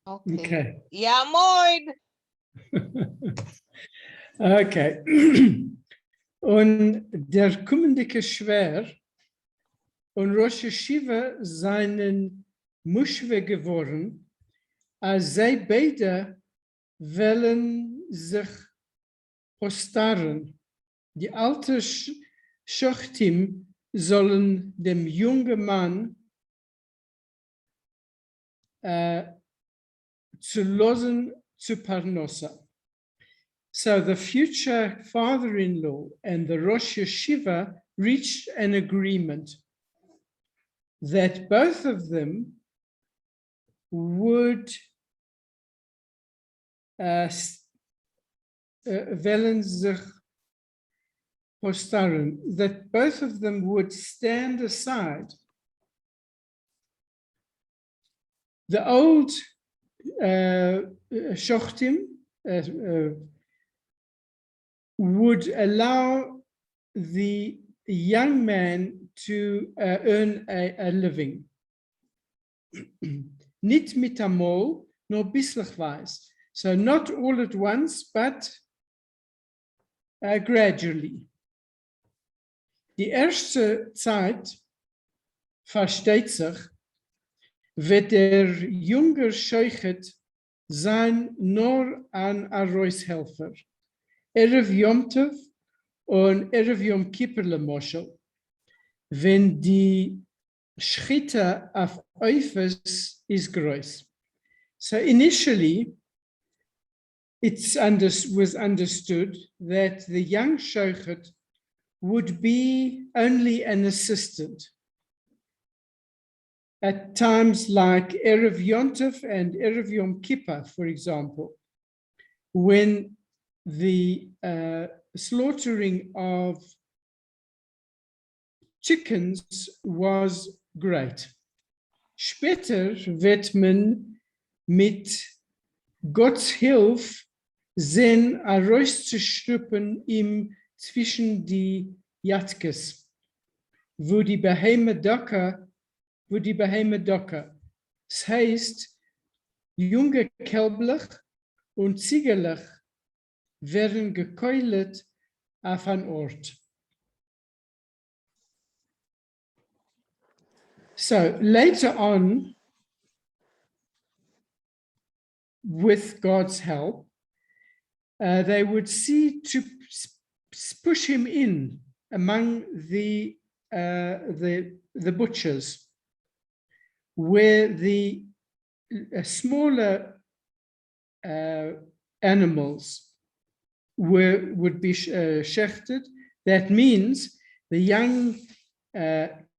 Okay. Ja, moin. Okay. Und der kommende schwer und Rosh Hashiva seinen Mushwe geworden, als sie beide wollen sich postaren. Die alte Schochtim sollen dem jungen Mann zu losen zu Parnosa. So the future father-in-law and the Rosh Yeshiva reached an agreement that both of them would wollen sich postaren, that both of them would stand aside. The old Shochtim would allow the young man to earn a living. Nicht mit amol, nur bisslichweise. So not all at once, but gradually. Die erste Zeit versteht sich, wird der junge Scheuchet sein nur ein Aroishelfer. Erev Yom Tov und Erev Yom Kippur lemoshel. Wenn die Schritte auf Eufes ist groß. So initially, it was understood that the young Shochet would be only an assistant. At times like Erev Yom Tov and Erev Yom Kippur, for example, when the slaughtering of chickens was great. Später wird man mit Gottes Hilfe sehen, herauszuschrüppen ihm zwischen die Jatkes, wo die Beheime Docker. Das heißt, junge Kälblich und Ziegerlich werden gekeulet auf ein Ort. So later on, with God's help, they would see to push him in among the butchers, where the smaller animals would be shechted. That means the young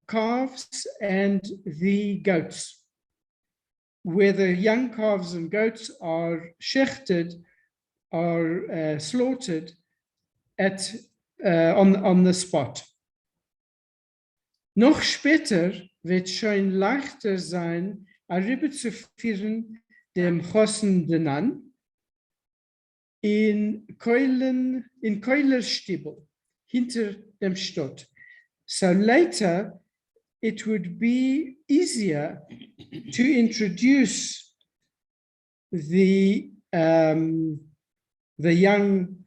calves and the goats. Where the young calves and goats are shechted, are slaughtered on the spot. Noch später wird schon leichter sein, herüberzuführen dem Chosen Denan in Keulerstiebel hinter dem Stott. So later, it would be easier to introduce the young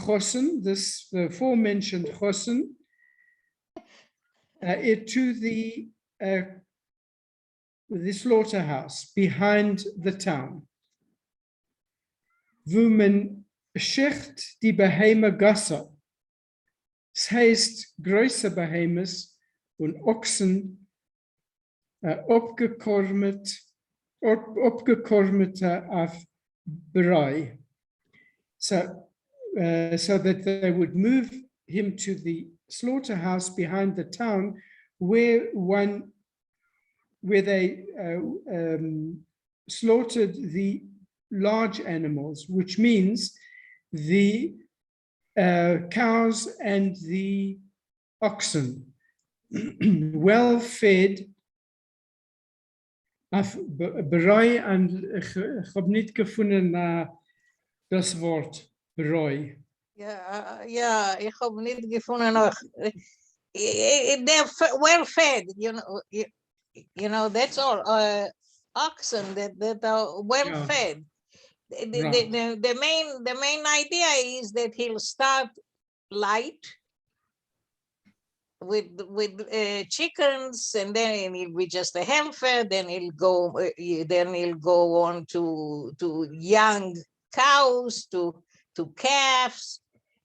chosen, the aforementioned chosen, to the slaughterhouse behind the town. Wo man schecht die Beheime Gasse. Das heißt, größere Behemes und Ochsen abgekormete auf Brei. So that they would move him to the slaughterhouse behind the town where they slaughtered the large animals, which means the cows and the oxen, well fed. Berei, and ich habe nicht gefunden das Wort berei. Ja, ich habe nicht gefunden noch. They're well fed, you know. you know, that's all. Oxen that are well Yeah. fed. Right. The main idea is that he'll start light with chickens, and then he'll be just a helper. Then he'll go on to young cows, to calves,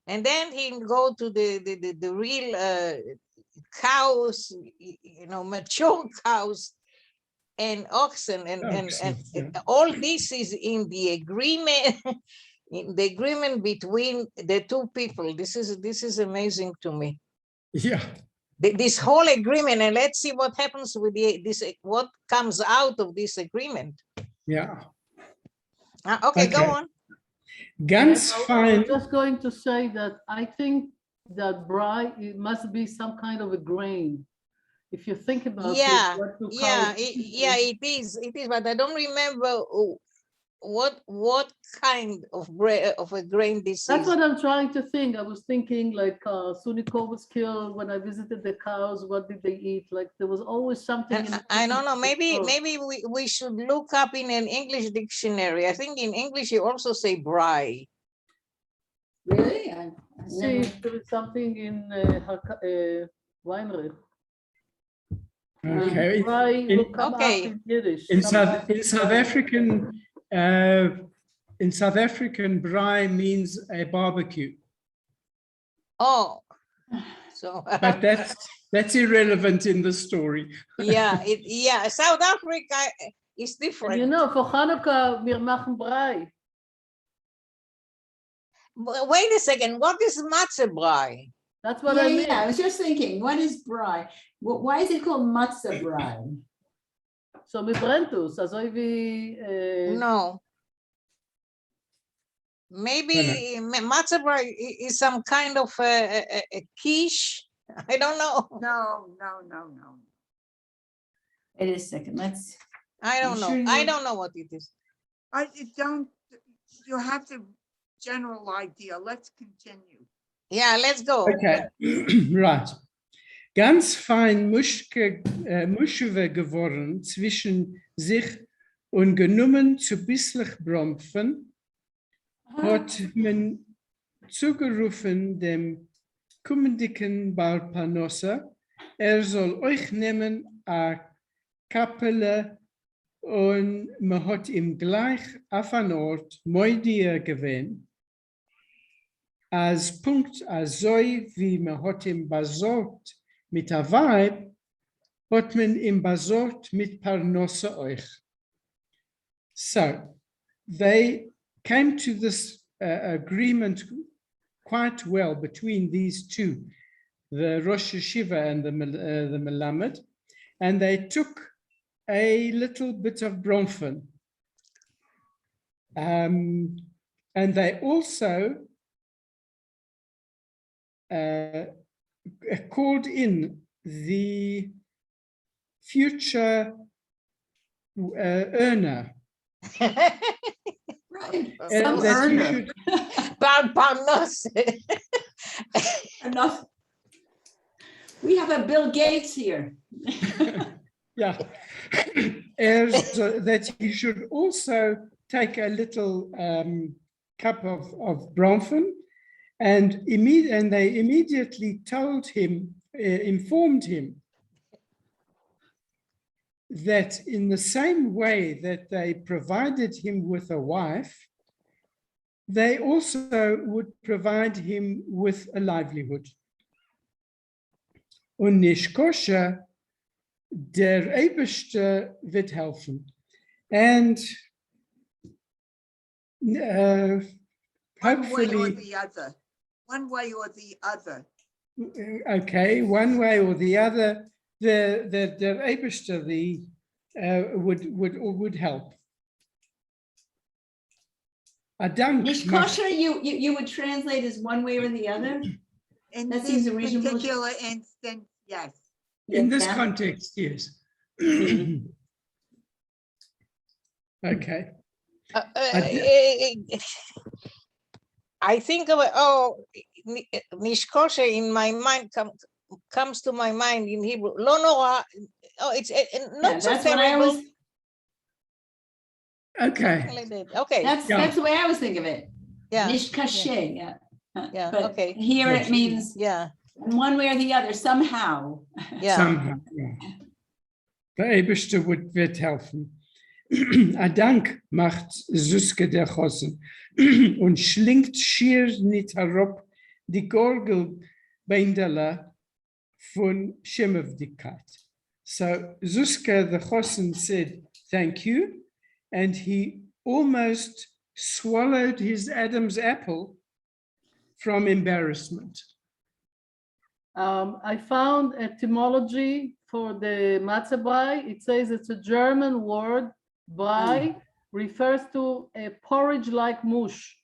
and then he'll go to the real cows, you know, mature cows and oxen, and Yeah. all this is in the agreement. In the agreement between the two people. This is amazing to me. Yeah. This whole agreement, and let's see what happens with what comes out of this agreement. Yeah. Okay, go Okay. on. Ganz I was fein. just going to say that I think that brie, it must be some kind of a grain. If you think about Yeah, it, what do yeah, cows it is, but I don't remember what kind of a grain this That's is. what I'm trying to think. I was thinking like Suniko was killed when I visited the cows. What did they eat? Like there was always something. And I don't know. Maybe we should look up in an English dictionary. I think in English you also say brie. Really? See if there is something in Weinrich. Okay. Brie will come up Okay. in Yiddish. In Sometimes South African, braai means a barbecue, Oh, so but that's irrelevant in the story. yeah, South Africa is And different. you know, for Hanukkah, wir machen Brie. Wait a second, what is matzah brie? That's what I mean. Yeah, I was just thinking, what is brie? Why is it called matzah brie? So mit Brentus, also wie No. Maybe matzah brie is some kind of a quiche. I don't know. No. Wait a second, let's. I don't know. sure I you- don't know what it is. You have the general idea. Let's continue. Yeah, let's go. Okay, right. Ganz fein Muschwe geworden zwischen sich und genommen zu bisslich Brompfen, hat man zugerufen dem kommendigen Barpanossa, soll euch nehmen a Kapelle, und man hat ihm gleich auf einen Ort Moidia gewähnt, als Punkt, als so wie man hat ihm besorgt mit der Weib, hat man ihm besorgt mit Parnosse euch. So, they came to this agreement quite well between these two, the Rosh Yeshiva and the Melamed, and they took a little bit of Bronfen. And they also called in the future earner. Right. And Some that he earner. should, Parnos. Enough. We have a Bill Gates here. yeah, that he should also take a little cup of Bronfen, and they immediately told him, informed him that in the same way that they provided him with a wife, they also would provide him with a livelihood. Und nicht koscher, der Eberste wird helfen. And One way or hopefully, the other. One way or the other. okay, one way or the other, the Eberste would help. A dank. Nishkosher, you would translate as one way or the other? In That seems this a reasonable- particular instance, yes. In this Yeah. context, yes. Okay. I think of Nishkosha in my mind comes to my mind in Hebrew. Lo nora. Oh, it's not Yeah, so that's what I terrible. was, Okay. Like that. Okay. that's the way I was thinking of it. Yeah. Nish kashe, yeah. Yeah, But okay. here it means Yeah. in one way or the other, somehow. Yeah. Somehow, ja. Der Eberste wird helfen. A Dank macht Suske der Chosen und schlingt schier nicht herab die Gorgelbeindele von Schimmeldigkeit. So Suske the Chosen said, thank you, and he almost swallowed his Adam's apple from embarrassment. I found etymology for the matzah brai. It says it's a German word. Brai refers to a porridge-like mush.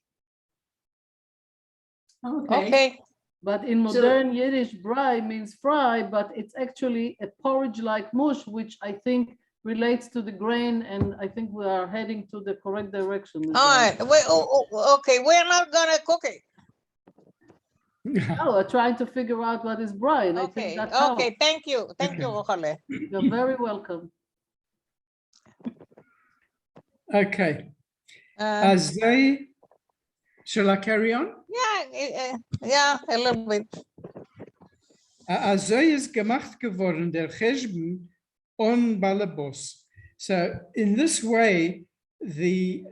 Okay. But in modern Yiddish, brai means fry, but it's actually a porridge-like mush, which I think relates to the grain, and I think we are heading to the correct direction. Ms. All Brown. right. Okay. We're not gonna cook it. Oh, we're trying to figure out what is brai, and I think Okay. that helps. Okay. Thank you. Thank you, Okay. Rochale. You're very welcome. Okay. As they, shall I carry on? Yeah, a little bit. As they is gemacht geworden, der Cheshbon on Balabos. So in this way, they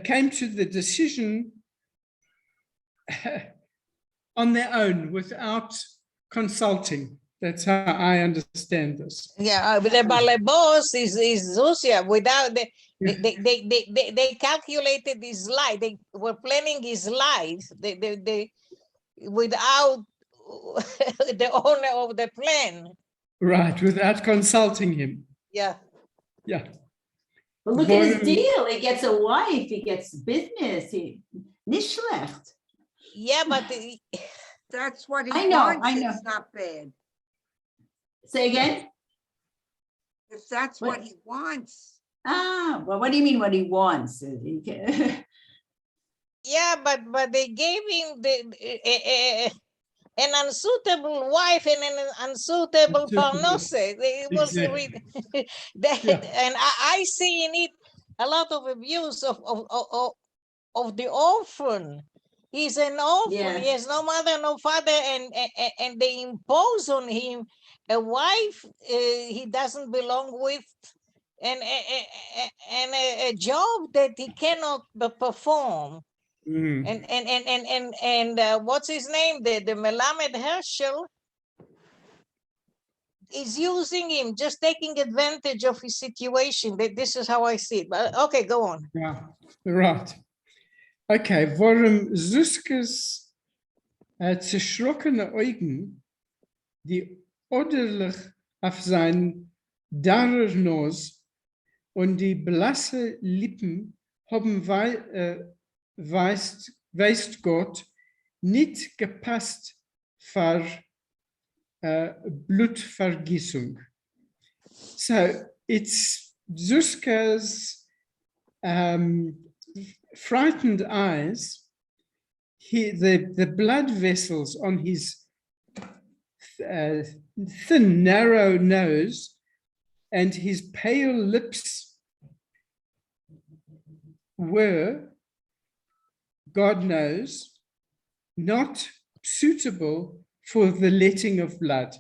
came to the decision on their own without consulting. That's how I understand this. Yeah, but the balabos is Zusia without they calculated his life. They were planning his life. They without the owner of the plan. Right, without consulting him. Yeah. Yeah. But look at his deal. He gets a wife, he gets business, nicht schlecht. Yeah, but That's what he I know, wants. I know. It's not bad. Say again? If that's What? what he wants. Ah, well, what do you mean what he wants? yeah, but they gave him an unsuitable wife and an unsuitable parnose. It was Exactly. and I see in it a lot of abuse of the orphan. He's an orphan. Yeah. He has no mother, no father, and they impose on him a wife he doesn't belong with, and a job that he cannot perform. Mm. And what's his name? The Melamed Herschel is using him, just taking advantage of his situation. This is how I see it. But okay, go on. Yeah, right. Okay, warum Suskes zerschrockene Augen, die orderlich auf sein darrer Nose und die blasse Lippen haben weist Gott nicht gepasst für Blutvergießung. So it's Suska's frightened eyes, the blood vessels on his thin, narrow nose and his pale lips were, God knows, not suitable for the letting of blood.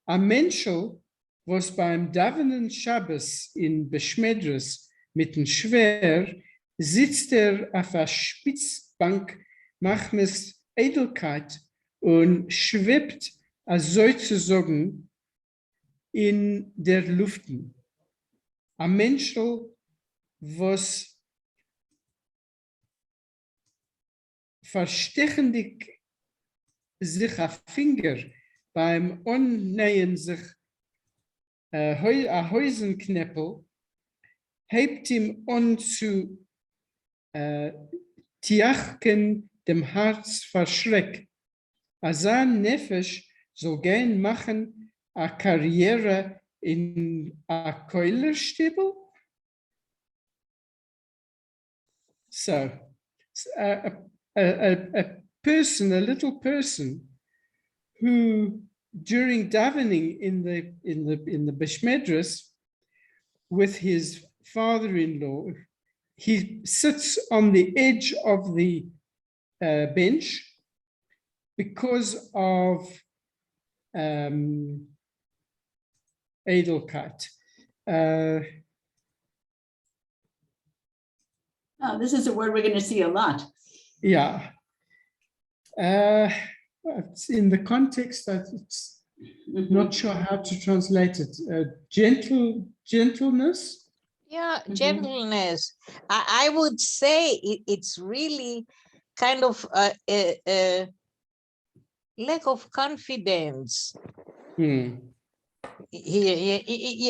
A Menschel was beim Davenen Shabbos in Beschmedres mitten schwer, sitzt auf einer Spitzbank, macht es Edelkeit und schwebt, sozusagen, in der Luften. A Menschel was verstechendig sich a Finger beim Annähen sich a Häusenknäppel, hebt ihm an zu tiachken dem Herz verschreck. A sein Nefesh soll gern machen a Karriere in a Keulerstibel. So, a person, a little person, who during davening in the Bishmedras with his father-in-law, he sits on the edge of the bench because of Edelkeit. Oh, this is a word we're going to see a lot. Yeah. It's in the context that it's not sure how to translate it. Gentleness. Yeah, gentleness. I would say it's really kind of a lack of confidence. You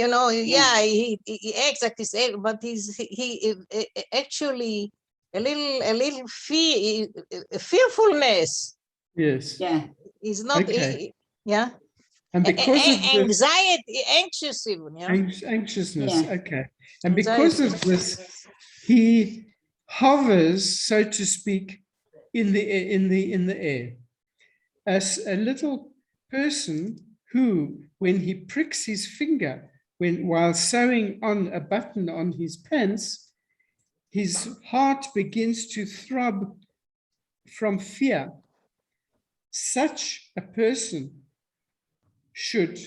know, yeah, he exactly said, but he actually a little fearfulness. Yes. Yeah. He's not. Okay. Yeah. And because of the Anxiety, anxious even. Yeah. anxiousness. Yeah. Okay. And because of this, he hovers, so to speak, in the air. As a little person who, when he pricks his finger while sewing on a button on his pants, his heart begins to throb from fear. Such a person should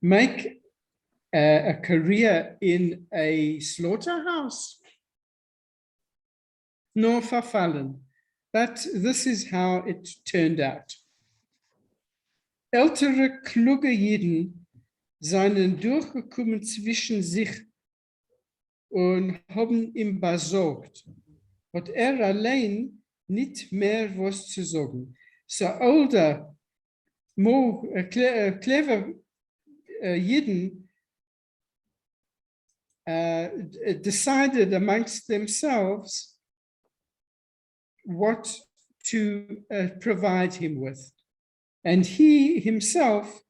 make a career in a slaughterhouse. Nor verfallen. But this is how it turned out. Ältere, kluge Jiden seien durchgekommen zwischen sich und haben ihm besorgt. Hat allein nicht mehr was zu sagen. So older, more clever Jiden decided amongst themselves what to provide him with. And he himself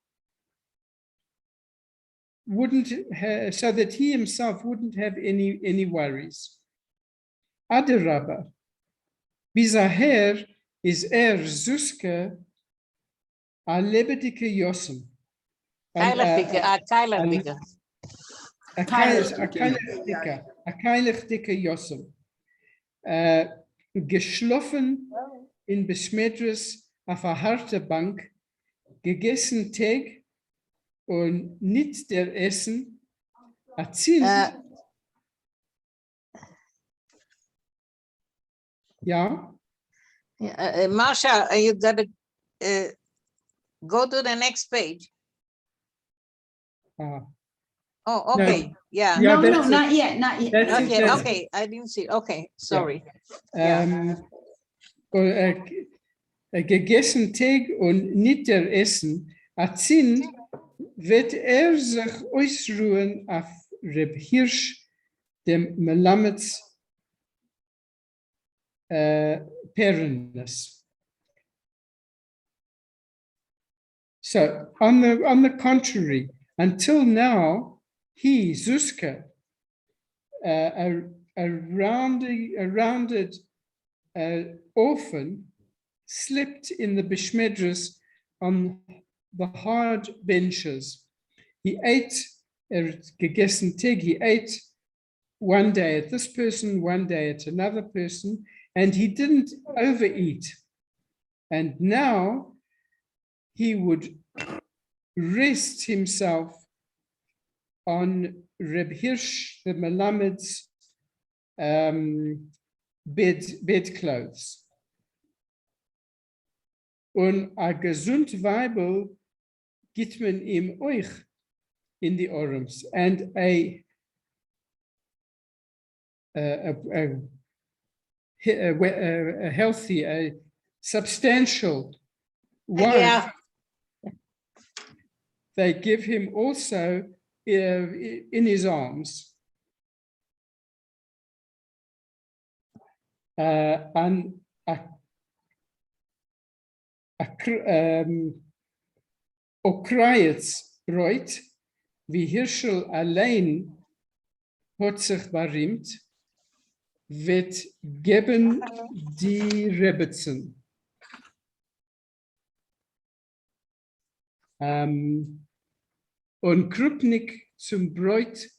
wouldn't have, so that he himself wouldn't have any worries. Adarabba, bizaher is Zuske a lebedike Yossem. A keilig dikke Yossem. Geschlafen in Besmedres auf einer harten Bank, gegessen Tag und nicht der Essen, ja. Marsha, you gotta go to the next page. Oh, okay. No. Yeah. No, not yet, not yet. Okay, okay. I didn't see. Okay, sorry. Gegessen Tag und nicht der Essen, Azin wird sich ausruhen auf Reb Hirsch, dem Melamets Perennes. So, on the contrary, until now, he, Zuska, a rounded orphan, slept in the Bishmedras on the hard benches. He ate, gegessen Tag, he ate one day at this person, one day at another person, and he didn't overeat. And now he would rest himself on Reb Hirsch, the Melamed's bedclothes. Und a gesund Weibel gibt man ihm euch in die Arms, and a healthy, a substantial wife, Yeah. they give him also in his arms. And Okrajetsbräut, wie Hirschel allein hat sich berühmt, wird geben die Rebbetzin. Und Krupnik zum Bräut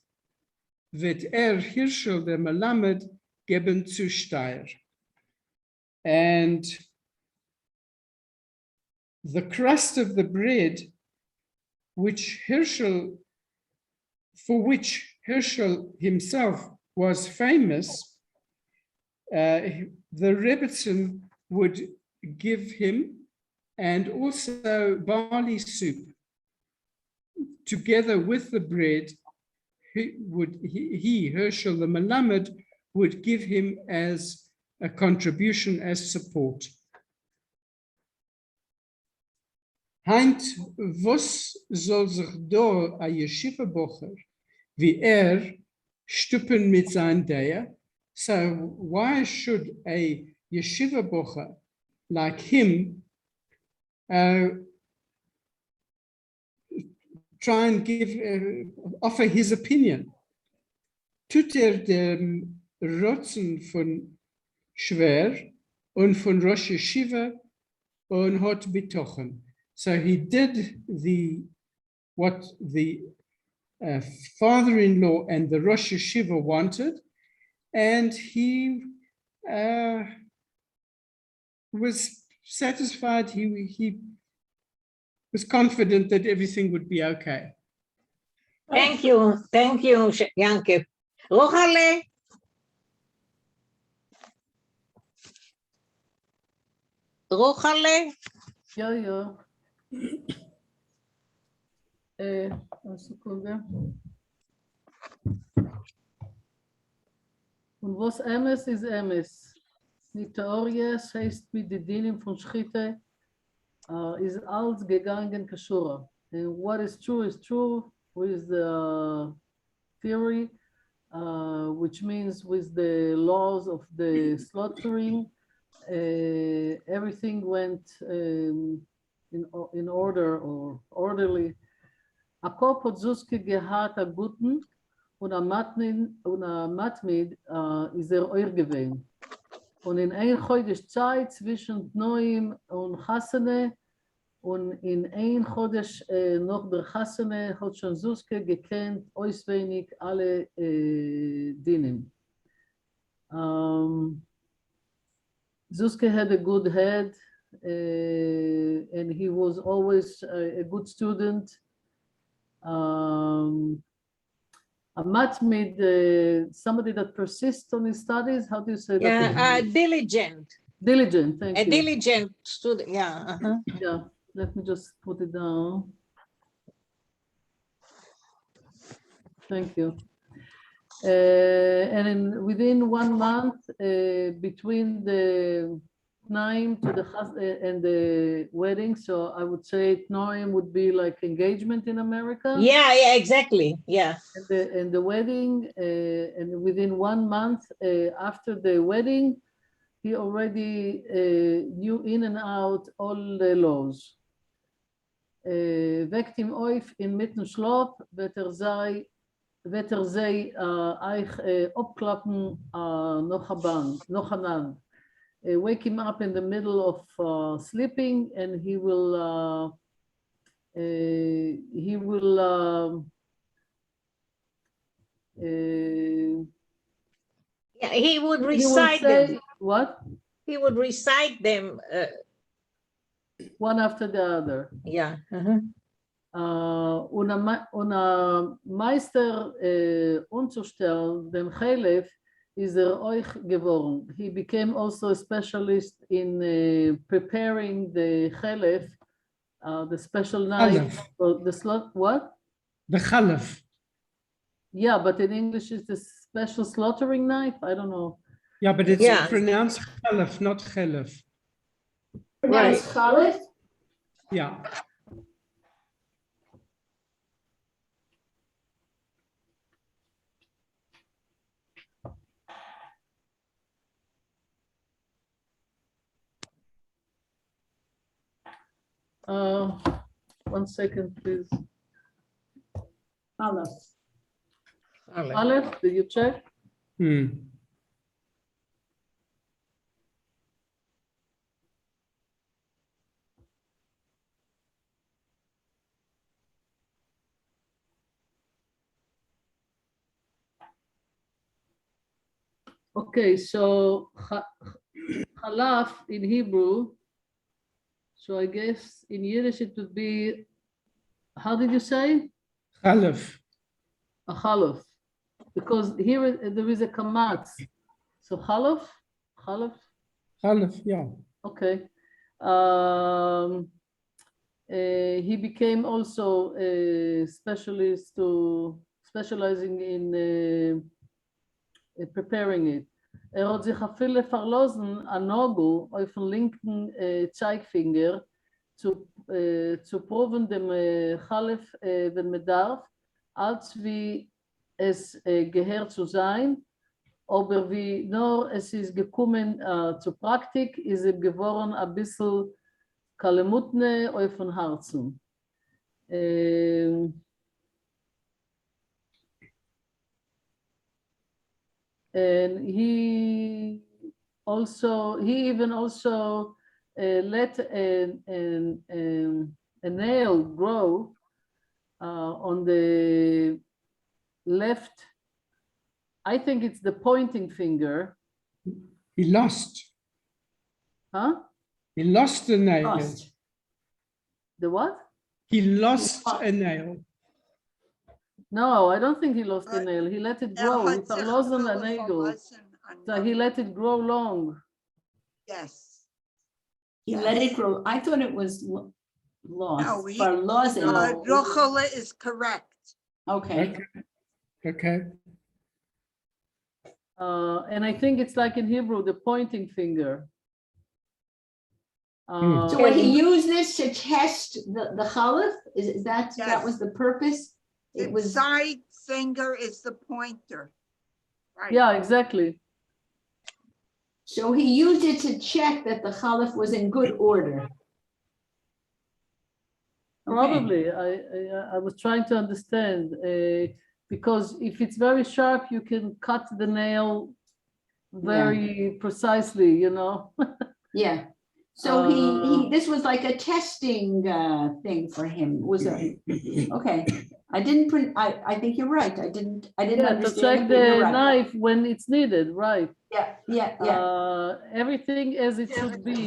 wird Hirschel der Melamed geben zu Steyr. And the crust of the bread, for which Herschel himself was famous, the Rebbetzin would give him, and also barley soup. Together with the bread, Herschel the Melamed, would give him as a contribution, as support. Heint, was soll sich da a Yeshiva-Bocher, wie stuppen mit sein Daya? So why should a Yeshiva-Bocher like him try and offer his opinion? Tut dem Rotzen von Schwer und von Rosh Yeshiva und hat betochen. So he did what the father-in-law and the Rosh Yeshiva wanted, and he was satisfied. He was confident that everything would be okay. Thank you, Yanke. Rochale. Rochale. Ja. Eine Sekunde. Und was Emes ist Emes. Die Theorie, es heißt mit den Dienen von Schritte, ist alles gegangen Kashura. And what is true with the theory, which means with the laws of the slaughtering, everything went in order or orderly. A Kop hat Zuske gehad a Guten und a Matmid ist Oir gewesen. Und in ein Chodesh Zeit zwischen Noim und Chassene und in ein Chodesh noch der Chassene hat schon Zuske gekannt auswendig alle Dienen. Zuske had a good head and he was always a good student. A matmid, somebody that persists on his studies. How do you say that? Yeah, diligent. Diligent, thank you. A diligent student, yeah. Yeah, let me just put it down. Thank you. And within 1 month, between the Tnaim to and the wedding, so I would say Tnaim would be like engagement in America. Yeah, exactly. Yeah. And the wedding, and within 1 month after the wedding, he already knew in and out all the laws. Weckt ihm auf in mitten Schlaf, wird sei euch opklappen noch anan. Wake him up in the middle of sleeping, and he will yeah, he would recite them. What? He would recite them. One after the other. Yeah. Und Meister umzustellen, dem Chelef, is euch geworden. He became also a specialist in preparing the Chelef, the special knife. The slot, what? The Chalef. Yeah, but in English it's the special slaughtering knife. I don't know. Yeah, but it's pronounced Chalef, not Chelef. Right. Chalef? Yeah. One second, please. Chalef. Aleph, did you check? Okay, so Chalaf in Hebrew. So I guess in Yiddish it would be, how did you say? Chalaf. A chalaf. Because here there is a kamatz. So chalaf? Chalaf, yeah. Okay. He became also a specialist specializing in preparing it. Hat sich viele verlassen an Nogel auf den linken Zeigefinger zu proben dem Chalef, wenn man darf, als wie es gehört zu sein, aber wie nur es ist gekommen zur Praktik, ist geworden ein bisschen Kalemutne auf den Herzen. And he even also let a nail grow on the left. I think it's the pointing finger. He lost. Huh? He lost a nail. Lost. The what? He lost a nail. No, I don't think he lost the But nail. He let it grow. He hat sich verloren a viele nail. verlassen an So he let it grow long. Yes. He let it grow. I thought it was lost. No, he- Verlassen. No. Rochele is correct. Okay. Okay. And I think it's like in Hebrew, the pointing finger. So when he used this to test the chalif, is that Yes. was the purpose? The It was side finger is the pointer. Right. Yeah, exactly. so he used it to check that the chalif was in good order. Okay. Probably. I was trying to understand because if it's very sharp, you can cut the nail very precisely, you know. Yeah. So he this was like a testing thing for him. It was a okay. I didn't print. I think you're right. I didn't Yeah, to understand check it, but you're the right. knife when it's needed, right? Yeah. Everything as it should be.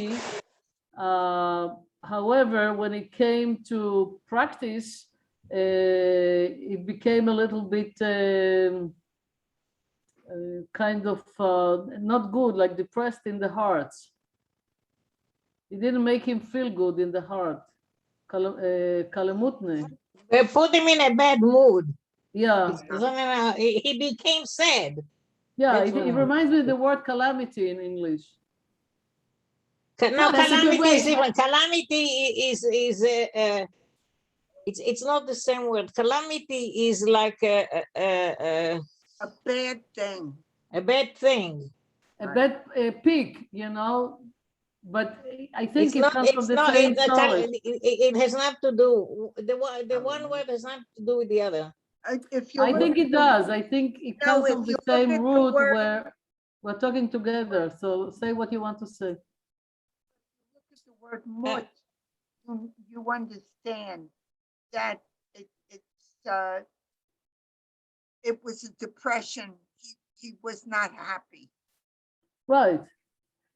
However, when it came to practice, it became a little bit kind of not good, like depressed in the heart. It didn't make him feel good in the heart. Kalemutne. They put him in a bad mood. Yeah, He became sad. yeah. That's It what I- reminds me of the word calamity in English. No, that's a good calamity way. is different. Calamity it's not the same word. Calamity is like A bad thing. a bad thing. A bad pig, you know. But I think It's it not. comes from It's the not. same It, source. it has not to do. The one word has not to do with the other. If you I look think at it the- does. I think it No, comes if from you the look same at the root word- where we're talking together. So say what you want to say. Look at the word mut, you understand that it was a depression. He was not happy. Right.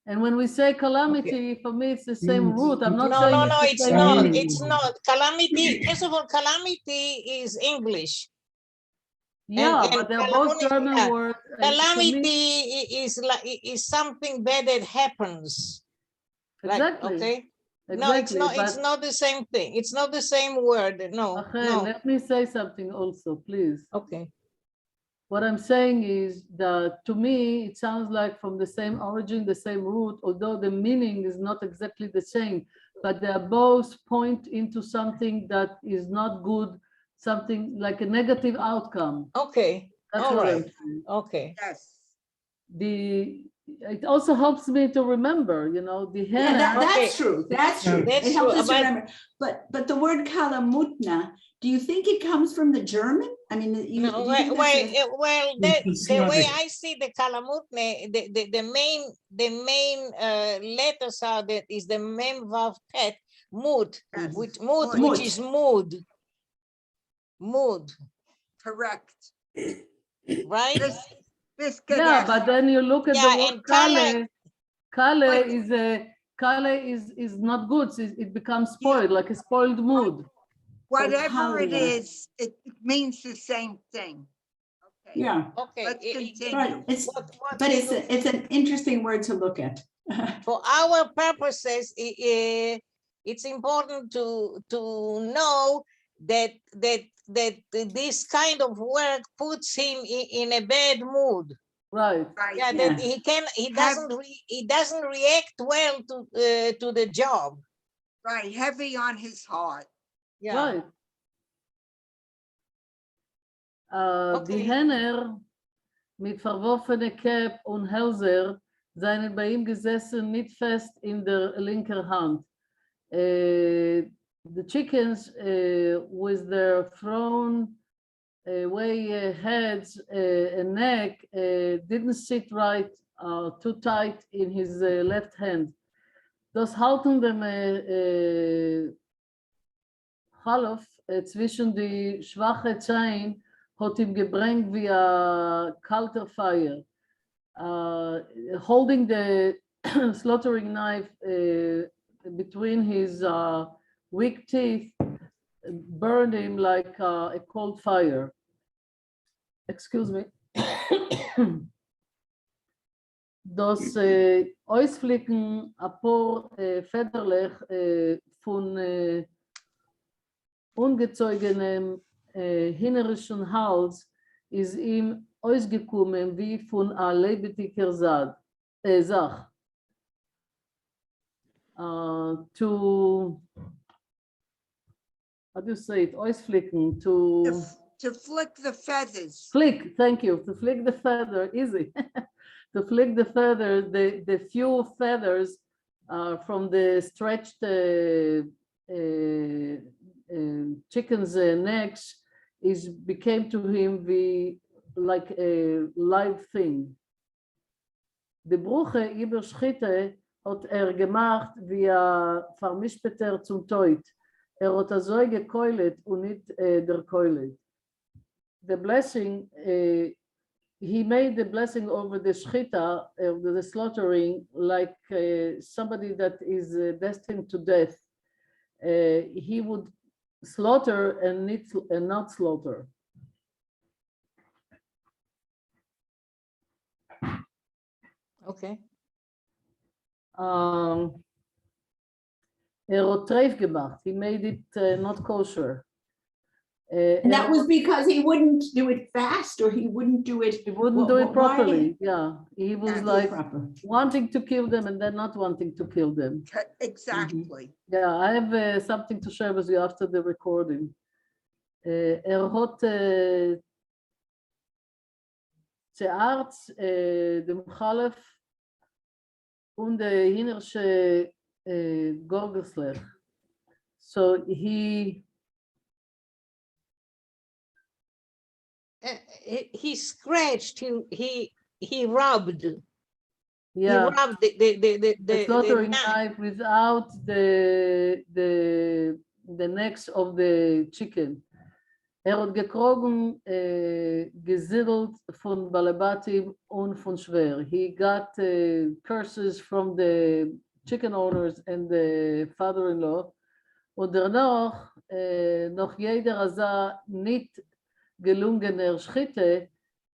And when we say calamity, for me, it's the same root. I'm not No, saying no, it's no. the It's same not. meaning. It's not. Calamity. First of all, calamity is English. Yeah, and but they're both calamity- German yeah. words. and for me- Calamity is something bad that happens. Like, Exactly. okay. No, it's Exactly. not. But It's not the same thing. It's not the same word. No. Rachel, No. let me say something also, please. Okay. What I'm saying is that to me, it sounds like from the same origin, the same root, although the meaning is not exactly the same, but they are both point into something that is not good, something like a negative outcome. Okay. That's All what right. I'm saying. Okay. Yes. It also helps me to remember, you know, the Yeah, henna. that's Okay. true. That's true. That's It helps true, us to but- remember. But the word kalamutna, do you think it comes from the German? I mean, do you No, think that's a- well, It's the way Slavic. I see the kalamutne, the main letters are that is the mem vav tet mood, Yes. which Mood. is mood, mood, Correct. right? Yeah, but then you look at Yeah, the word and Kale- Kale is not good. It becomes spoiled, like a spoiled mood. Whatever it Talia. is, it means the same thing. Okay, Yeah, Okay. let's continue. right. What But we it's do- it's an interesting word to look at. for our purposes, it's important to know that this kind of work puts him in a bad mood. Right. Right, Yeah, Yeah. that he doesn't react well to the job. right, heavy on his heart. Yeah. Right. Die Okay. Henner mit verworfene Cap und Hälser seien bei ihm gesessen, nicht fest in der linken Hand. The chickens with their thrown away heads and neck didn't sit right, too tight in his left hand. Das halten dem Half zwischen die schwache Zehen hat ihm gebracht wie a kalter Feuer. Holding the slaughtering knife between his weak teeth burned him like a cold fire. Excuse me. Das Ausflicken a paar Federlech von ungezeugenem hinnerischen Hals ist ihm ausgekommen wie von a lebendiger Sach. To, how do you say it? Ausflicken, To flick the feathers. flick, thank you, to flick the feather, easy. To flick the feather, the few feathers from the stretched chickens' necks became to him like a live thing. Die Bruche über Schritte hat gemacht wie a Vermischpeter zum Teut. Hat so gekeulet und nicht der Keulet. The blessing, he made the blessing over the shchita, the slaughtering, like somebody that is destined to death. He would slaughter and not slaughter. Okay. Hat treif gemacht. He made it not kosher. And that was because he wouldn't do it fast, or he wouldn't do it. He wouldn't do it why- properly. Yeah, he was Yeah, like proper. wanting to kill them and then not wanting to kill them. Exactly. Yeah, I have something to share with you after the recording. Hat zuerst dem Chalef und der hinnerische Gorgeslech. So he He scratched. He rubbed. yeah. He rubbed the The slaughtering knife. knife without the necks of the chicken. Hat gekrogen, gesiedelt von Balabatim und von Schwer. He got curses from the chicken owners and the father-in-law. Und danach, noch jeder also nicht gelungener Schritte,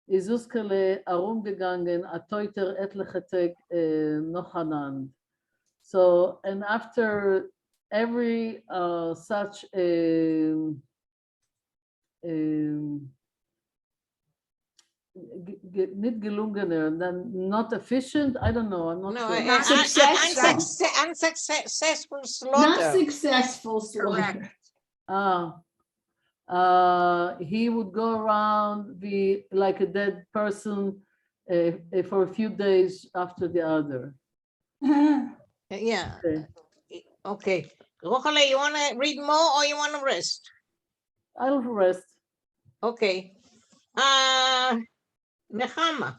ist Uskele herumgegangen, a teuter etliche Tag noch anand. So, and after every such nicht gelungener, then not efficient, I don't know, I'm not No, sure. Not successful. Unsuccessful Not slaughter. successful slaughter. He would go around be like a dead person for a few days after the other. Yeah. Okay. Okay. Rochelle, you want to read more or you want to rest? I'll rest. Okay. Nechama.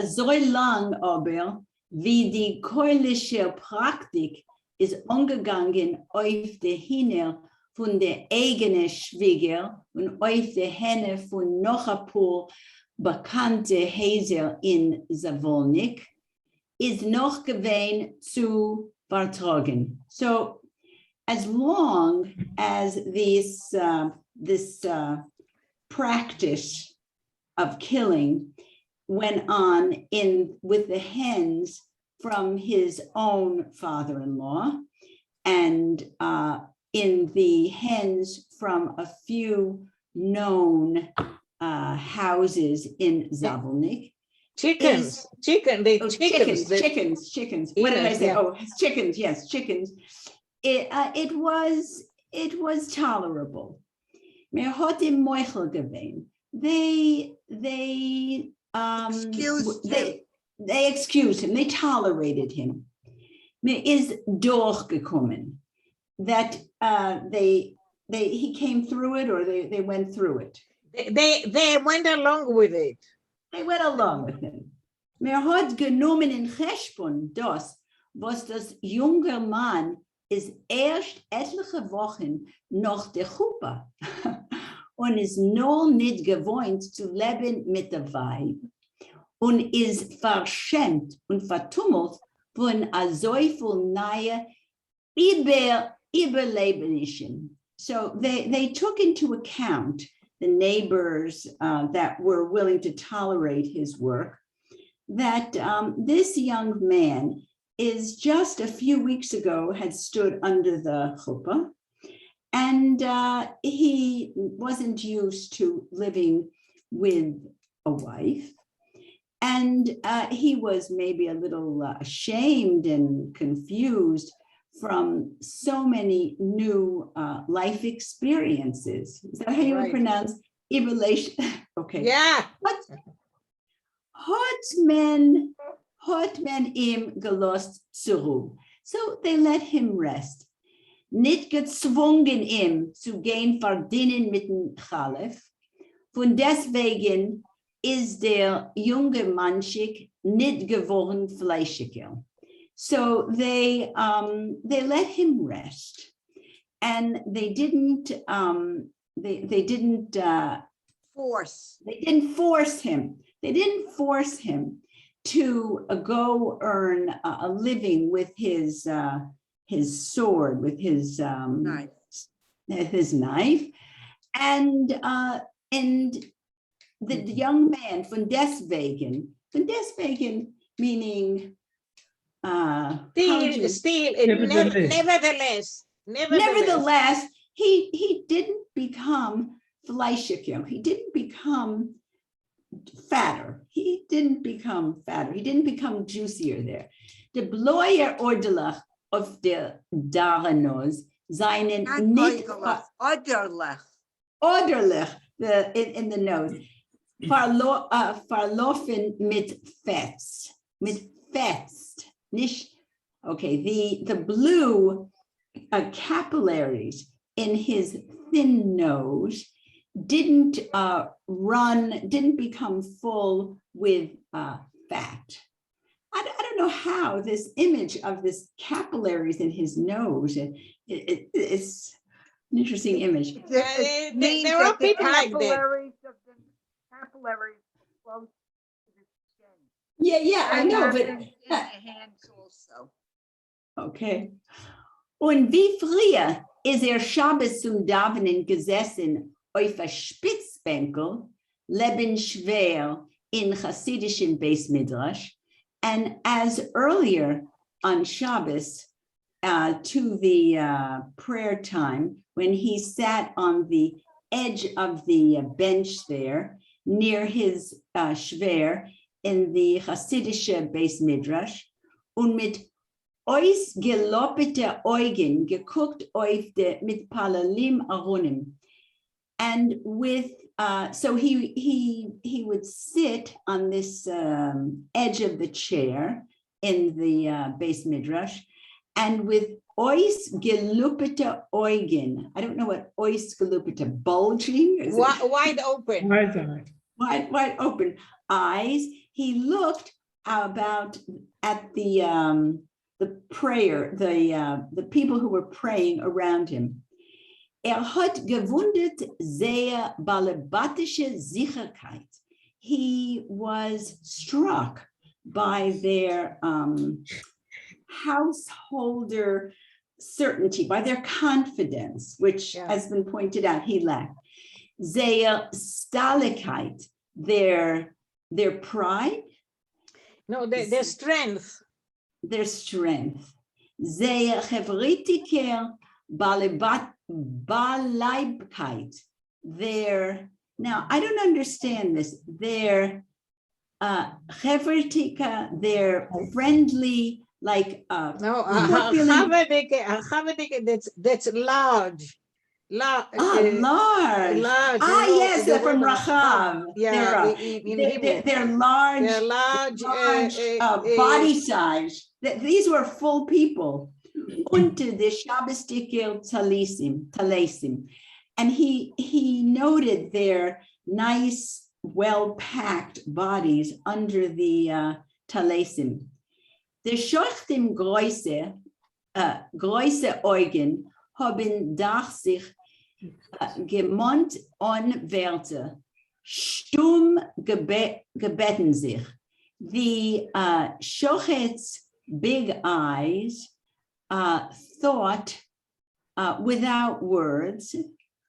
So lang aber, wie die keulische Praktik ist umgegangen auf die Hände von der eigenen Schwieger und auf die Hände von noch ein paar bekannte Hazel in Zawolnik, ist noch gewesen zu vertragen. So as long as this practice of killing went on with the hens from his own father-in-law and in the hens from a few known houses in Zawolnik. Chickens. Oh, Chickens. Chickens. What did I say? Yeah. Oh, chickens. Yes, chickens. It was tolerable. Mir hat ihm Meuchel gewesen. They excused him. They tolerated him. Mir ist durchgekommen that he came through it, or they went through it. They went along with it. They went along with him. Mir hat genommen in Cheshbon das, was das junge Mann ist erst etliche Wochen nach der Chuppah und ist noch nicht gewohnt zu leben mit der Weib und ist verschämt und vertummelt von so viel neue Überlebenischen. So they took into account the neighbors that were willing to tolerate his work, that this young man is just a few weeks ago had stood under the chuppah, and he wasn't used to living with a wife, and he was maybe a little ashamed and confused from so many new life experiences. Is that how you would pronounce evaluation? Okay. Yeah. Hot men im gelost zurück. So they let him rest. Nicht gezwungen ihm zu gehen verdienen mit dem Chalef. Von deswegen ist der junge Manschig nicht geworden fleischiger. So they let him rest, and they didn't force him. They didn't force him to go earn a living with his sword, with his knife, and the young man von deswegen meaning nevertheless, he didn't become fleischiger. He didn't become fatter. He didn't become juicier there. The Bloyer Ordelach of the Daranos seinen nicht Orderlich in the nose. Verlaufen mit Fetz. Nicht, okay, the blue capillaries in his thin nose didn't become full with fat. I don't know how this image of this capillaries in his nose, it's an interesting image. There are people like that. Capillaries close to the skin. Yeah, I know, but in the hands also. Okay. Und wie früher ist Shabbos zum Davenen gesessen auf a Spitzbänkel, lebenschwer in Hasidischen Beis Midrash, and as earlier on Shabbos to the prayer time, when he sat on the edge of the bench there near his Shver in the Hasidische Beis Midrash, und mit ois geloppete Augen geguckt auf de mit Palalim Aronim, and with so he would sit on this edge of the chair in the Beis Midrash, and with ois geloppete Augen. I don't know what ois geloppete, bulging, is wide open. Wide open eyes. He looked about at the prayer, the people who were praying around him. Hat gewundert sehr balabatische Sicherheit. he was struck by their householder certainty, by their confidence, which has been pointed out he lacked. Their Stalikkeit, their pride. No, their strength. Their strength. Their Hevritiker Baleibkeit. Their, now I don't understand this, their Hevritiker, their friendly, like No, that's large. large. Large. Yes, they're from Rachav. Yeah, They're large. They're large. Body size. These were full people. Unter the Shabbosdiker Talesim. And he noted their nice, well-packed bodies under the Talesim. The Schochtim Größe Eugen haben dach sich gemont on Werte, stumm gebeten sich. The Schochet's big eyes thought without words,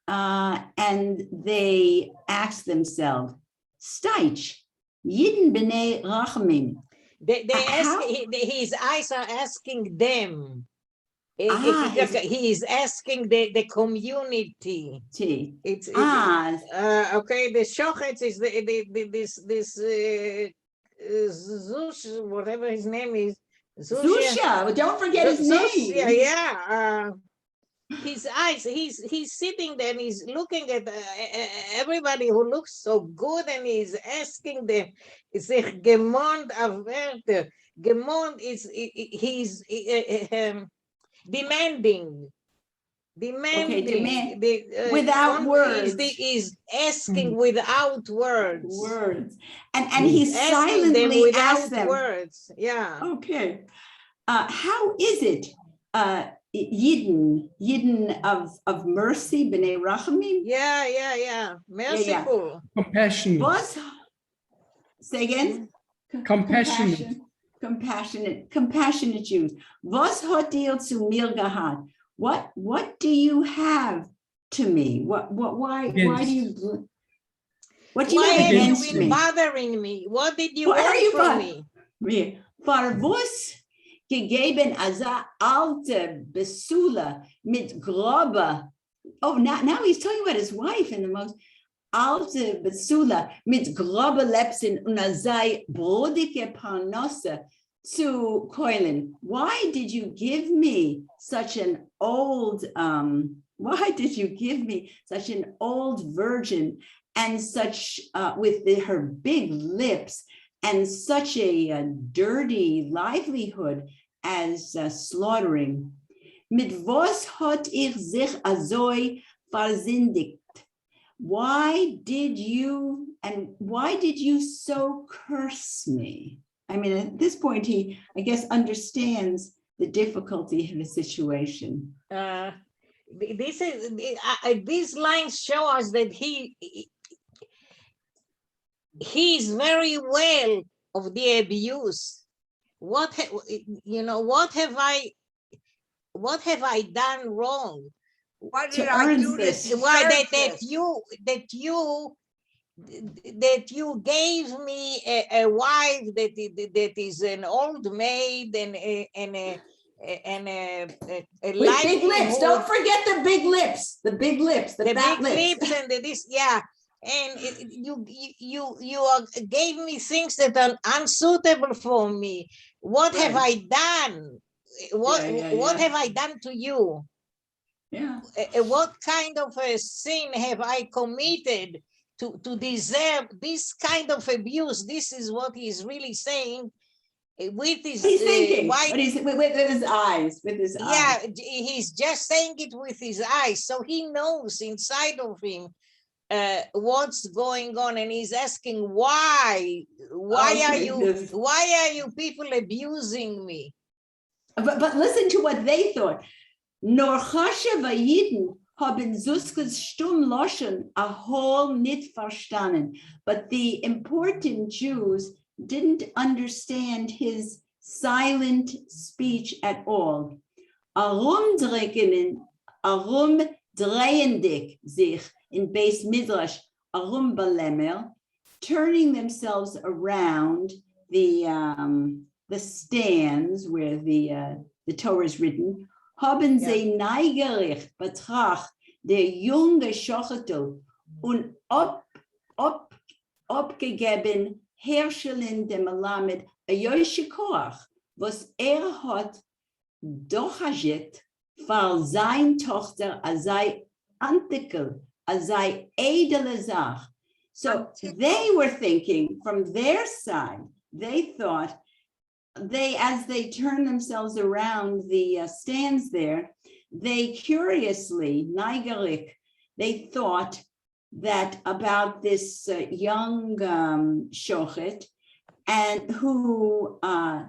and they asked themselves, Steich, Yidden b'nei Rachamim. His eyes are asking them. He is asking the community. It's okay. The Shochetz is this Zush, whatever his name is. Zusha, don't forget his name. Yeah. His eyes. He's sitting there and he's looking at everybody who looks so good, and he's asking them. It's a Gemond Averte. Gemond is he's demanding. Without words. Is asking without words. And he's silently without them. words. Yeah. Okay. How is it? Yidden of mercy, b'nei rachamim. Yeah. Merciful. Compassionate. Say again. Compassionate Jews. Was hat dir zu mir gehad? What do you have to me? Why do you? What do you have against me? Bothering me? What did you want from me? Farvus gegeben aza alte besula mit grobe. Oh, now he's talking about his wife in the most alte besula mit grobe lepsin und azai brodige parnosse zu keulen. Why did you give me such an old virgin and such with her big lips and such a dirty livelihood as slaughtering? Mit was hat ich sich azoi versindigt? Why did you so curse me? I mean, at this point, he, I guess, understands the difficulty of the situation. These lines show us that he's very well of the abuse. What have I done wrong? What did I do this? Why that you gave me a wife that is an old maid and a with big lips. Don't forget the big lips. The big lips. The fat big lips. and this. Yeah. And you gave me things that are unsuitable for me. What have I done? What have I done to you? Yeah. What kind of a sin have I committed to deserve this kind of abuse? This is what he's really saying. With his he's thinking, with his eyes. Yeah, he's just saying it with his eyes, so he knows inside of him what's going on, and he's asking why are you people abusing me? But listen to what they thought. Nor chashav hayidin haben Suskes Stummloschen a whole nicht verstanden. But the important Jews didn't understand his silent speech at all. Drehendig sich in Beis Midrash Belemel, turning themselves around the stands where the Torah is written, haben sie neigerig betracht der junge Schochetel und abgegeben Herrschelin dem Melamed a Yoshe Koach, was hat dochajet für sein Tochter a sei antikel, a sei edele Sach. So they were thinking from their side, they thought, as they turned themselves around the stands there, they curiously, neigerig, they thought that about this young shochet, and who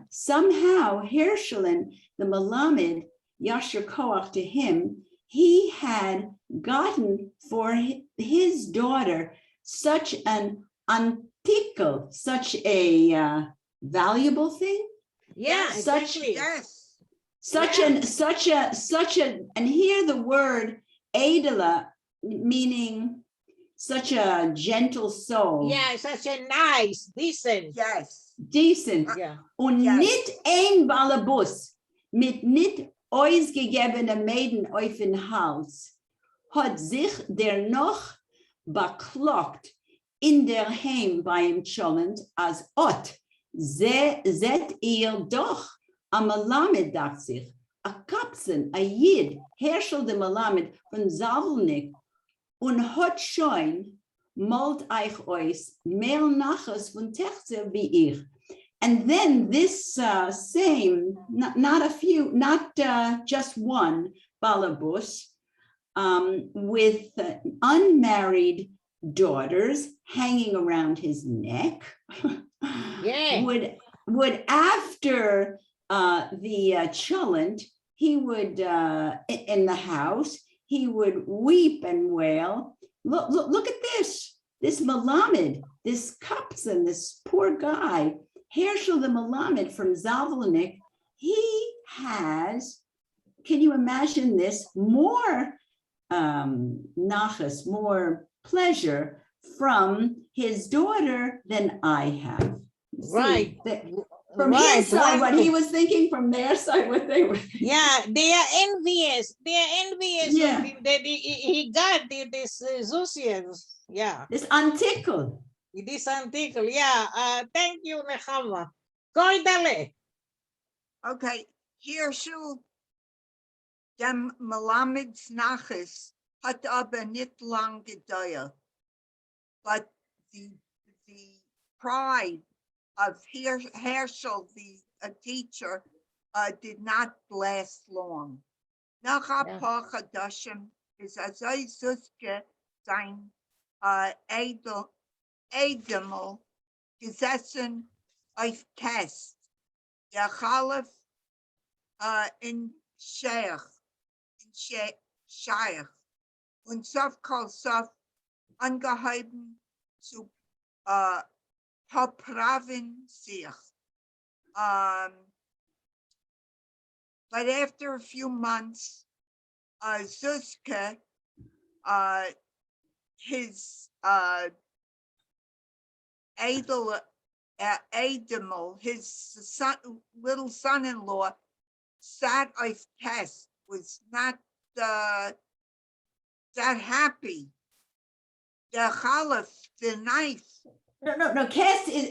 somehow Herschelin, the Melamed, Yasher Koach to him, he had gotten for his daughter such an antikel, such a valuable thing. Yeah, Such- exactly. Yes. Such a, and here the word edela, meaning such a gentle soul. Yeah, such a nice, decent. Yes. Decent. Yeah. Und Yes. nicht ein Balabus mit nicht ausgegebener Maiden auf den Hals hat sich der noch beklagt in der Heim beim Cholent als Ot. Seht ihr doch, a Melamed dacht sich, a Kapsen, a Yid, Herschel de Melamed von Zavelnik, und hat schon malt euch aus mehr Nachas von Terze wie ich. And then this same, not a few, not just one balabus, with unmarried daughters hanging around his neck, Yeah. would after the cholent, he would in the house, he would weep and wail. Look at this Melamed, this Kapsen, this poor guy, Herschel the Melamed from Zavelnik. He has, can you imagine this, more nachas, more pleasure from his daughter than I have. See, Right. from Right, his side, what he wonderful. was thinking, from their side, what they were thinking. Yeah, they are envious. They are envious Yeah. of him that he got this Zusians. Yeah, This antikel. this article. Yeah, thank you, Nechama. Koidale. Okay. Herschel dem Melamed's Nachas hat aber nicht lang gedauert. But the pride of Herschel, the teacher, did not last long. Nach a Yeah. paar Chadashim is as I Suske sein Edemel gesessen auf Test. Der Chalif in Sheikh, und Sof kol Sof angeheben zu popraven sich. But after a few months, Zuske, his Ademel, his little son-in-law, sat off test, was not that happy. The Chalif, the knife. No, Kest is,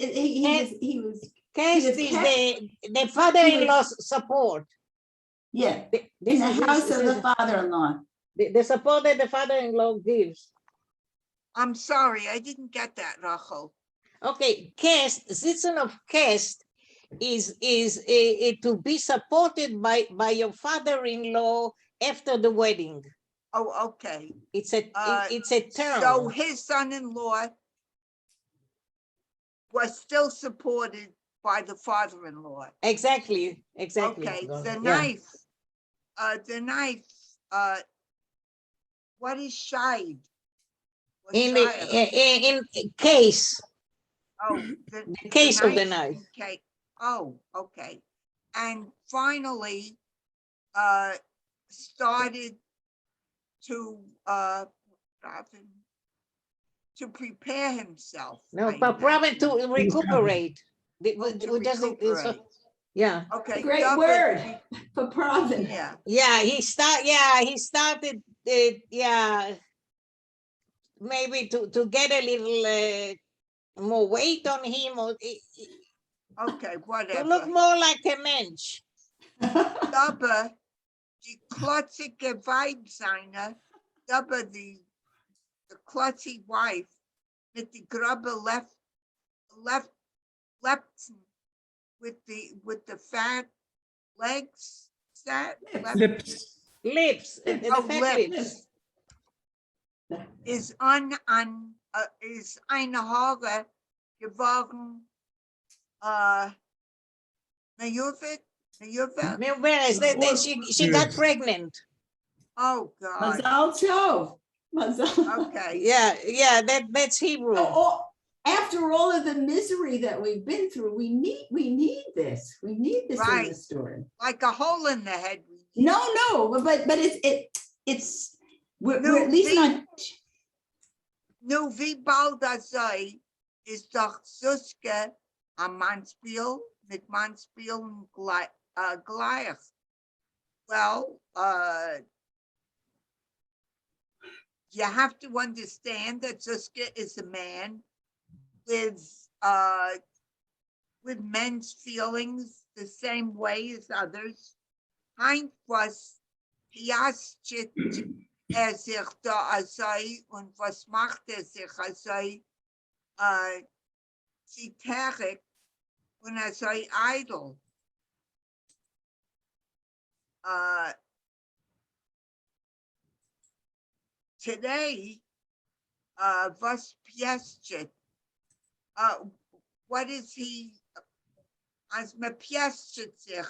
he was, Cast was is kept- the father-in-law's support. yeah, This in the is- house this of the is father-in-law. the support that the father-in-law gives. I'm sorry, I didn't get that, Rachel. Okay, cast, sitzen of cast is to be supported by your father-in-law after the wedding. Oh, okay. It's a term. So his son-in-law was still supported by the father-in-law. Exactly. Okay, Yeah. the knife, what is Scheid? In the case, Oh, the case of the knife. Okay. Oh, okay. And finally, started to prepare himself. No, I but probably to imagine. recuperate. To recuperate. Yeah. Okay. Great David, word for Pravin. Yeah. Yeah, he started maybe to get a little more weight on him, or Okay, to whatever. look more like a mensch. Aber die klotzige Weib seiner, aber the klotzy wife mit die grubbe lepten with the fat legs. Is that Lips. Lips, the fat lips. Is is eine Haare geworden Mayuvet? Whereas then she got Yes. pregnant. Oh God. Mazal tov. Mazal. Okay. Yeah, that's Hebrew. After all of the misery that we've been through, we need this. We need this in Right. the story. Like a hole in the head. No, but it's we're No, at least not. Nu, wie bald das sei, ist doch Suske am Manspiel mit Manspielen gleich. Well, you have to understand that Suske is a man with men's feelings the same way as others. Hein was piastet sich da sei und was macht sich sei ziterig und sei idle. Today, was piastet? What is he? As me piastet sich.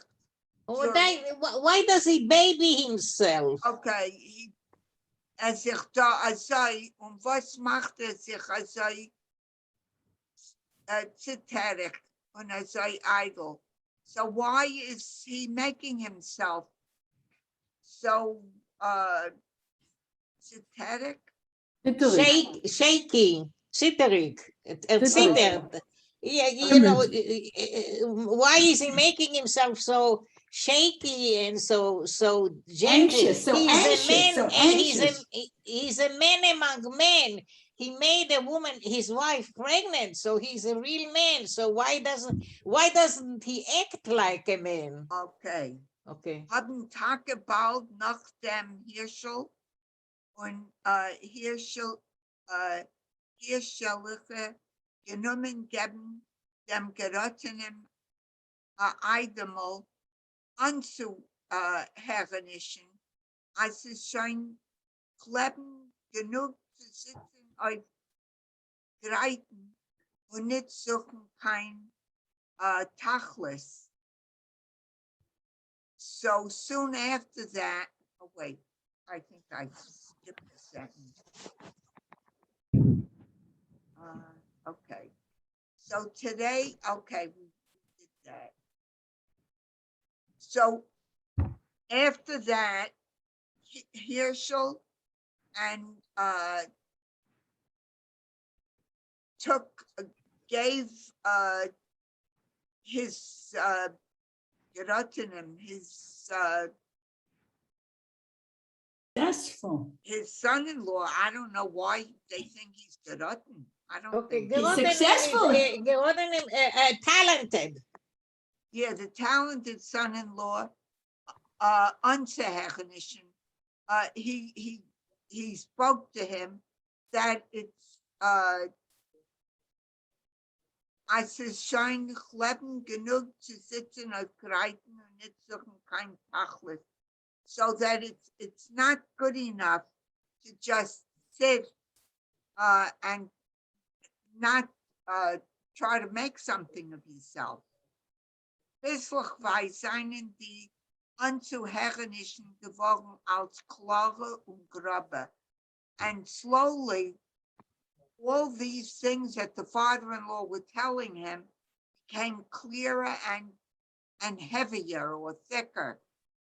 Why does he baby himself? Okay, sich da sei und was macht sich sei ziterig und sei idle. So why is he making himself so ziterig? Shaky, sitterig, Sitterig. Yeah, you know, why is he making himself so shaky and so gentle? Anxious, so anxious. He's a man among men. He made a woman, his wife, pregnant, so he's a real man. So why doesn't he act like a man? Okay. Okay. Haben Tage bald nach dem Hirschel und Hirscheliche genommen geben, dem Gerottenen Eidemol anzuhernischen, als es schon kleben genug zu sitzen auf Greiten und nicht suchen kein Tachlis. So soon after that, oh wait, I think I skipped a sentence. Okay, so today, okay, we did that. So after that, Hirschel and gave his Gerotonym, his son-in-law. I don't know why they think he's Gerotin. I don't Okay, think He's successful. Talented. Yeah, the talented son-in-law, unzuhernischen. He spoke to him that it's als es scheint Leben genug zu sitzen auf Greiten und nicht suchen kein Tachlis. So that it's not good enough to just sit and not try to make something of yourself. Bisslich weiß seien die unzuhernischen geworden als klare und grobe. And slowly, all these things that the father-in-law was telling him became clearer and heavier or thicker.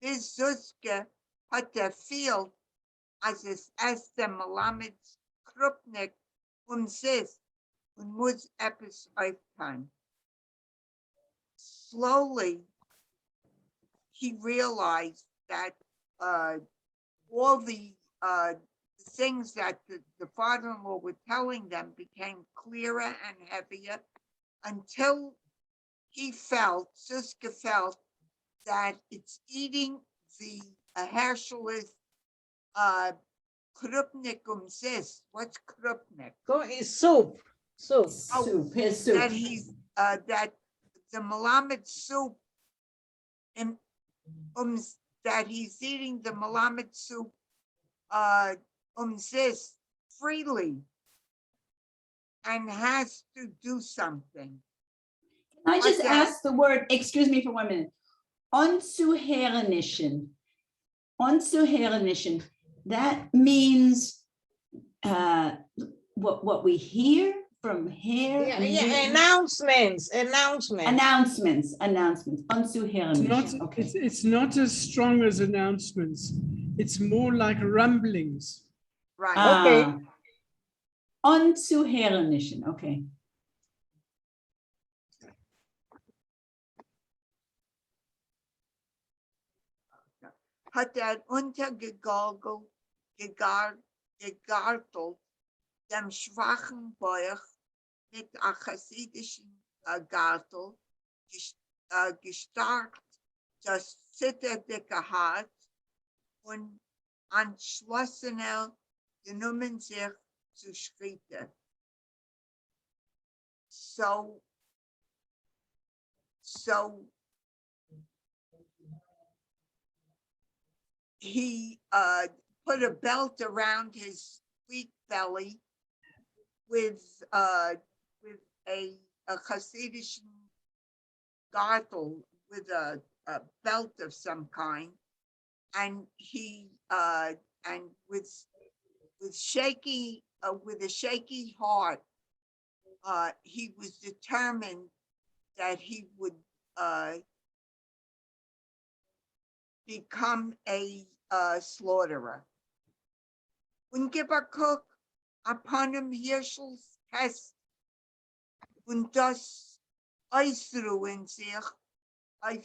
Bis Suske hat feel as es der Malamed Krupnik sis und muss etwas auftan. Slowly, he realized that all the things that the father-in-law was telling them became clearer and heavier until he felt, Suske felt, that it's eating the Herschel's Krupnik sis. What's Krupnik? Go is soup. Soup. Soup, his soup. That he's that the Malamed soup and that he's eating the Malamed soup sis freely and has to do something. Can I just Okay. ask the word, excuse me for 1 minute. Onzuherinischen. Onzuherinischen. That means what we hear from here. Yeah, announcements. Announcements. Onzuherinischen. Okay. It's not as strong as announcements. It's more like rumblings. Right. Okay. Onzuherinischen. Okay. Hat untergegartelt dem schwachen Bauch mit a chassidischen Gartel gestarkt das zitterdicke Hart und entschlossener genommen sich zu Schritte. So he put a belt around his weak belly with a Hasidic gartel with a belt of some kind, and he and with a shaky heart, he was determined that he would become a slaughterer. Und gebackuk upon him Hirschel's Hest und das Eisruhen sich auf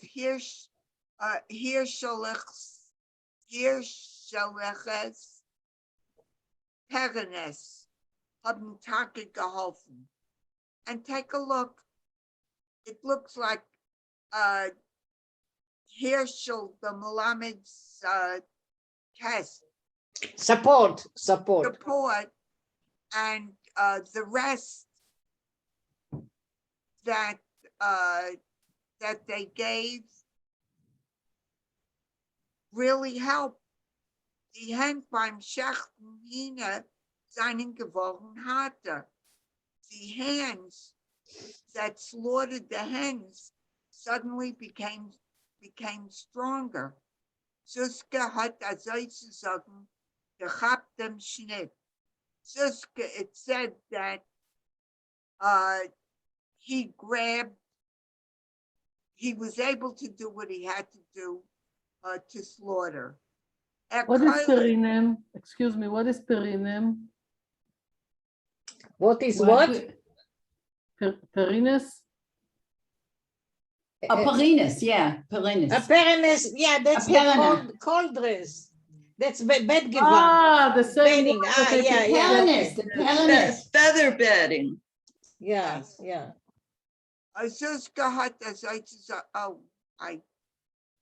Hirscheliches Pergenes haben Tage geholfen. And take a look. It looks like Herschel, the Malamed's test. Support. And the rest that they gave really helped. Die Hand beim Schachten hinein seinen geworden hatte. The hands that slaughtered the hens suddenly became stronger. Suske hat sozusagen gehabt dem Schnitt. Suske, it said that he was able to do what he had to do to slaughter. What is perinem? Excuse me, what is perinem? What is what? Perines? A Perinus, yeah, Perinus. A Perennes, yeah, that's A perena. the cold dress. That's bed given. The same Bedding. one Ah, that I yeah, put- yeah. Perennis, the Perennis. Feather bedding. Yeah, yeah. Suske hat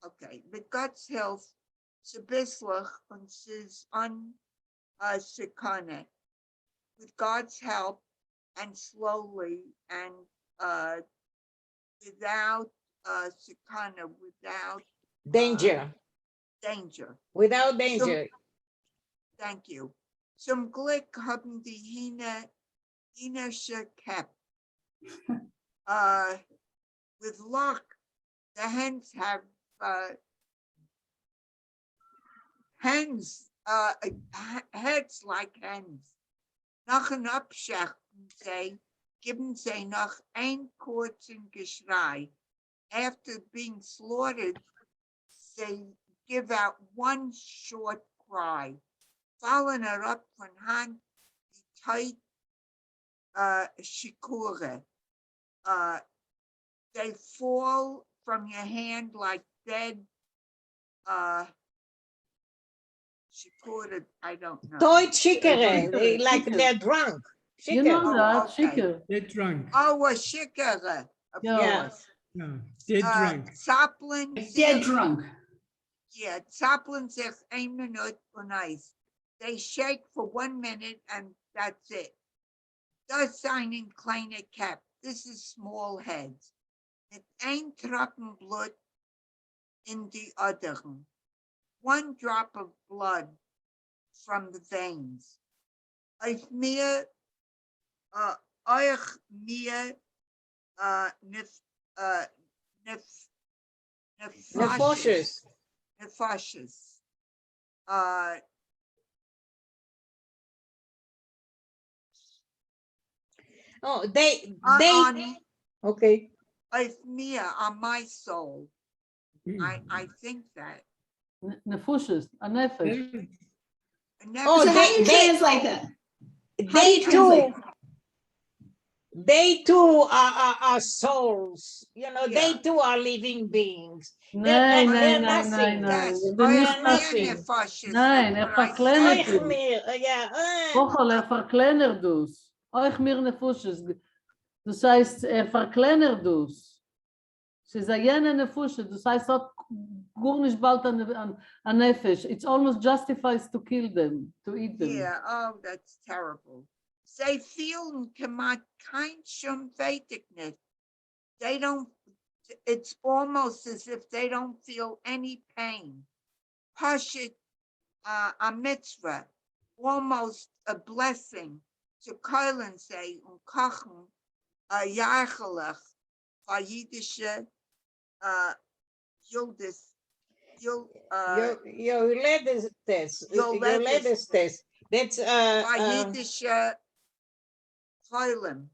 okay, mit Gottes Hilfe, so bisslich und es Sekane. With God's help and slowly and without Sekana, without Danger. danger. Without danger. Thank you. Zum Glück haben die Hinesche kept. With luck, the hens have hens heads like hens. Nach een opschechten zij, geben zij nog een kurzen Geschrei. After being slaughtered, they give out one short cry. Fallen erop van hand, die tight shikure. They fall from your hand like dead shikure, I don't know. Toit shikere, Shikere, like shikere. they're drunk. You Shikere. know Oh, that, okay. Shiker. They're drunk. Oh, a shikere, of Yeah. course. No, they're drunk. Zappeln Dead zich, drunk. yeah, zappeln zich 1 minuut on ice. They shake for 1 minute and that's it. Das zijn in kleine cap. This is small heads. Met 1 trocken bloed in the otheren. 1 drop of blood from the veins. Euch mir Nefoshes. nefashes. Oh, they, On okay. mir, on my soul. I think that. Nefushes, a nefesh. They're- Oh, So how do you they- translate that? How do They you translate? too are souls. You know, they Yeah. too are living beings. Nee, they're nee, nee, nothing. nee, Yes, nee. They're Niet nothing. nefashes. Nee, that's er what I verkleinert said. u. Ja, Ochel, verkleinert dus. Euch mir nefushes. Das heißt, verkleinert dus. Sie sagen, jene nefushes. Das heißt, hat gar nicht bald an nefesh. It's almost justifies to kill them, to eat them. Yeah, oh, that's terrible. Zij feel kein Schumfätigkeit. They don't, it's almost as if they don't feel any pain. Pashit a mitzvah, almost a blessing. To keilen say kochen a jaargelach van Jiddische Yildis. your latest test. Your Yoledes latest test. That's van Jiddische keilen.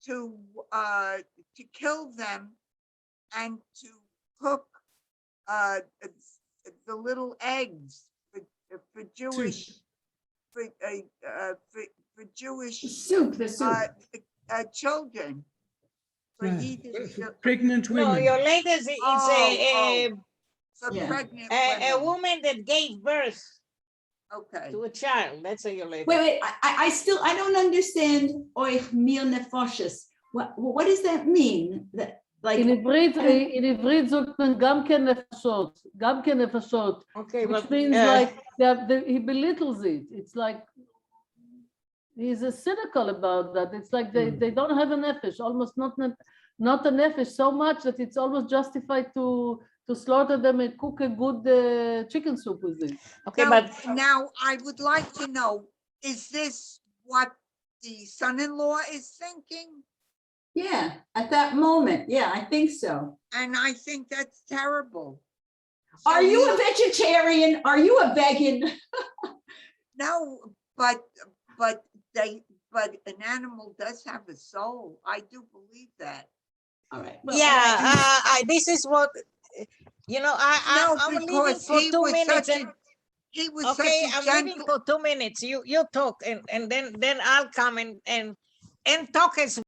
To kill them and to cook the little eggs for Jewish for Jewish Soup, the soup. children. For Yeah, Yiddish, for pregnant no, women. your latest is for Yeah. pregnant a women. woman that gave birth Okay. to a child. That's a your latest. Wait, I don't understand. Oich mir nefoshes. What does that mean? That like In Ivrit sagt man גם כן נפשות, גם כן נפשות, Okay, which but means like he belittles it. It's like he's cynical about that. It's like they don't have a nefesh, almost not a nefesh, so much that it's almost justified to slaughter them and cook a good chicken soup with it. okay, Now, but now I would like to know, is this what the son-in-law is thinking? yeah, at that moment, yeah, I think so. And I think that's terrible. Are So you he- a vegetarian? Are you a vegan? No, but an animal does have a soul. I do believe that. All right. yeah, this is what you know. I'm leaving because for he 2 was minutes. such And, he was okay, such a I'm leaving gentle. for 2 minutes. You talk and then I'll come and talk as